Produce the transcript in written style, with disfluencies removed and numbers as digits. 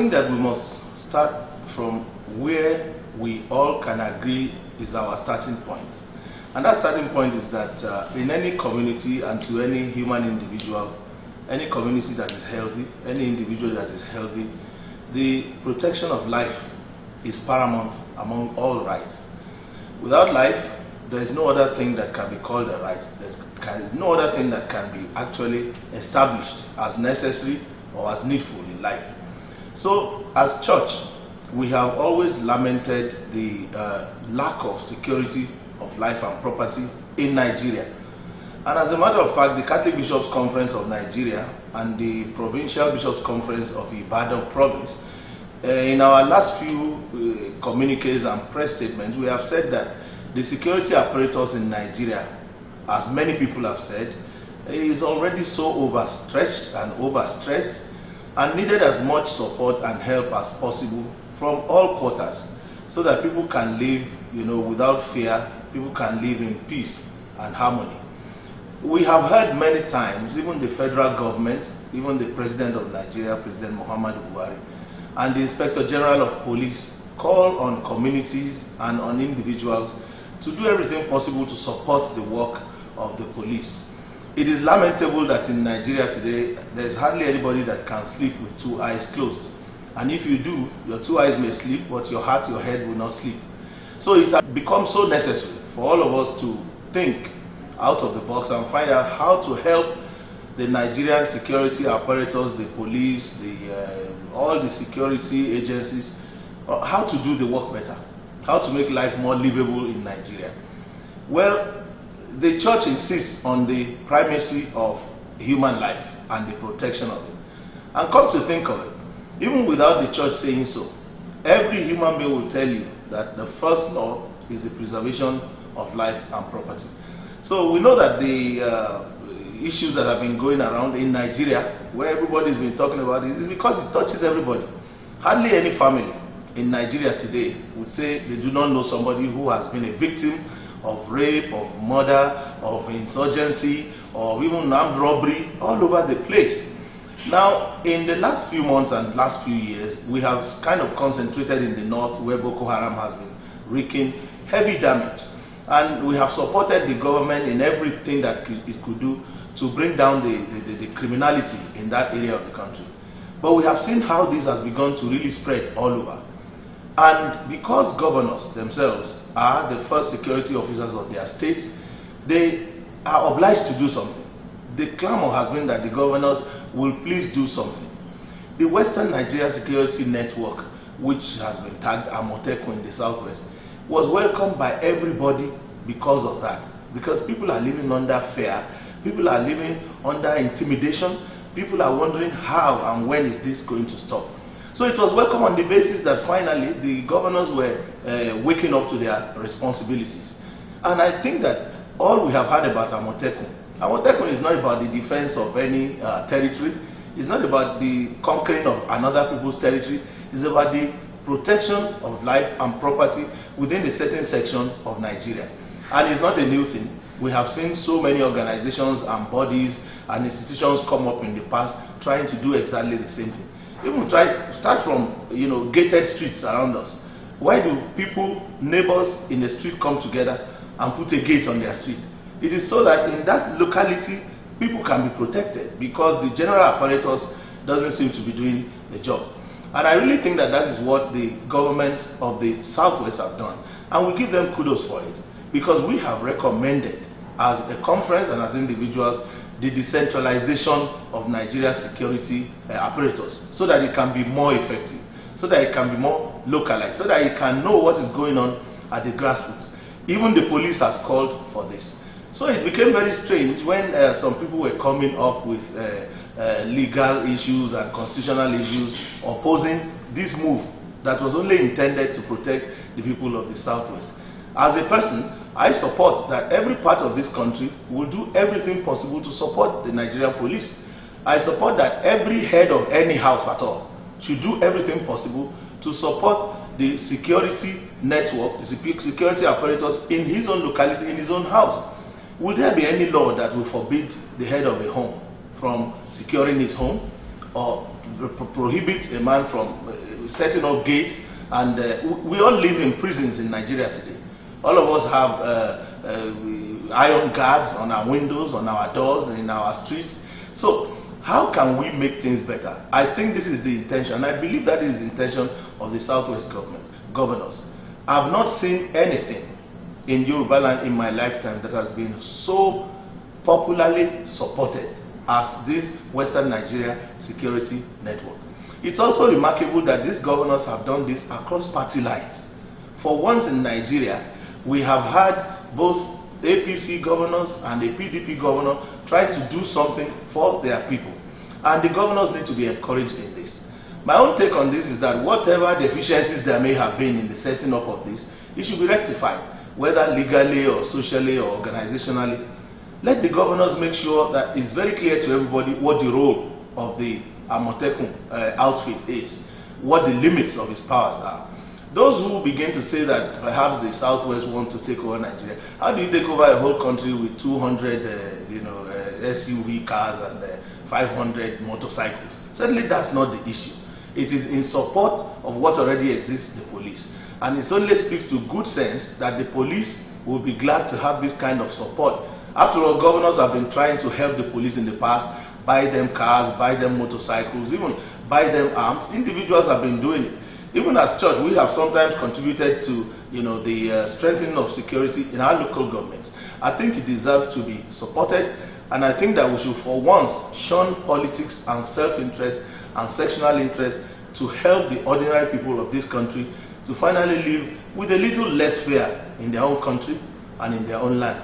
think that we must start from where we all can agree is our starting point. And that starting point is that in any community and to any human individual, any community that is healthy, any individual that is healthy, the protection of life is paramount among all rights. Without life, there is no other thing that can be called a right. There is no other thing that can be actually established as necessary or as needful in life. So, as church, we have always lamented the lack of security of life and property in Nigeria. And as a matter of fact, the Catholic Bishops' Conference of Nigeria and the Provincial Bishops' Conference of Ibadan Province, in our last few communiques and press statements, we have said that the security apparatus in Nigeria, as many people have said, is already so overstretched and overstressed and needed as much support and help as possible from all quarters, so that people can live, without fear, people can live in peace and harmony. We have heard many times, even the federal government, even the President of Nigeria, President Muhammadu Buhari, and the Inspector General of Police call on communities and on individuals to do everything possible to support the work of the police. It is lamentable that in Nigeria today, there is hardly anybody that can sleep with two eyes closed. And if you do, your two eyes may sleep, but your heart, your head will not sleep. So it has become so necessary for all of us to think out of the box and find out how to help the Nigerian security apparatus, the police, all the security agencies, how to do the work better, how to make life more livable in Nigeria. Well, the church insists on the primacy of human life and the protection of it. And come to think of it, even without the church saying so, every human being will tell you that the first law is the preservation of life and property. So we know that the issues that have been going around in Nigeria, where everybody's been talking about it, is because it touches everybody. Hardly any family in Nigeria today would say they do not know somebody who has been a victim of rape, of murder, of insurgency, or even armed robbery all over the place. Now, in the last few months and last few years, we have kind of concentrated in the north where Boko Haram has been wreaking heavy damage. And we have supported the government in everything that it could do to bring down the criminality in that area of the country. But we have seen how this has begun to really spread all over. And because governors themselves are the first security officers of their states, they are obliged to do something. The clamor has been that the governors will please do something. The Western Nigeria Security Network, which has been tagged Amotekun in the Southwest, was welcomed by everybody because of that. Because people are living under fear, people are living under intimidation, people are wondering how and when is this going to stop. So it was welcome on the basis that finally the governors were waking up to their responsibilities. And I think that all we have heard about Amotekun is not about the defense of any territory, it's not about the conquering of another people's territory, it's about the protection of life and property within a certain section of Nigeria. And it's not a new thing. We have seen so many organizations and bodies and institutions come up in the past trying to do exactly the same thing. Even start from gated streets around us. Why do people, neighbors in the street come together and put a gate on their street? It is so that in that locality people can be protected, because the general apparatus doesn't seem to be doing the job. And I really think that that is what the government of the Southwest have done, and we give them kudos for it, because we have recommended as a conference and as individuals the decentralization of Nigeria's security apparatus, so that it can be more effective, so that it can be more localized, so that it can know what is going on at the grassroots. Even the police has called for this. So it became very strange when some people were coming up with legal issues and constitutional issues opposing this move that was only intended to protect the people of the Southwest. As a person, I support that every part of this country will do everything possible to support the Nigerian police. I support that every head of any house at all should do everything possible to support the security network, the security apparatus in his own locality, in his own house. Would there be any law that will forbid the head of a home from securing his home? or prohibit a man from setting up gates. And we all live in prisons in Nigeria today. All of us have iron guards on our windows, on our doors, in our streets. So how can we make things better? I think this is the intention. I believe that is the intention of the Southwest governors. I've not seen anything in Yoruba land in my lifetime that has been so popularly supported as this Western Nigeria security network. It's also remarkable that these governors have done this across party lines. For once in Nigeria, we have had both APC governors and a PDP governor trying to do something for their people. And the governors need to be encouraged in this. My own take on this is that whatever deficiencies there may have been in the setting up of this, it should be rectified, whether legally or socially or organizationally. Let the governors make sure that it's very clear to everybody what the role of the Amotekun outfit is, what the limits of his powers are. Those who begin to say that perhaps the Southwest want to take over Nigeria, how do you take over a whole country with 200 SUV cars and 500 motorcycles? Certainly that's not the issue. It is in support of what already exists, the police. And it only speaks to good sense that the police will be glad to have this kind of support. After all, governors have been trying to help the police in the past, buy them cars, buy them motorcycles, even buy them arms. Individuals have been doing it. Even as church, we have sometimes contributed to the strengthening of security in our local governments. I think it deserves to be supported, and I think that we should for once shun politics and self-interest and sectional interest to help the ordinary people of this country to finally live with a little less fear in their own country and in their own land.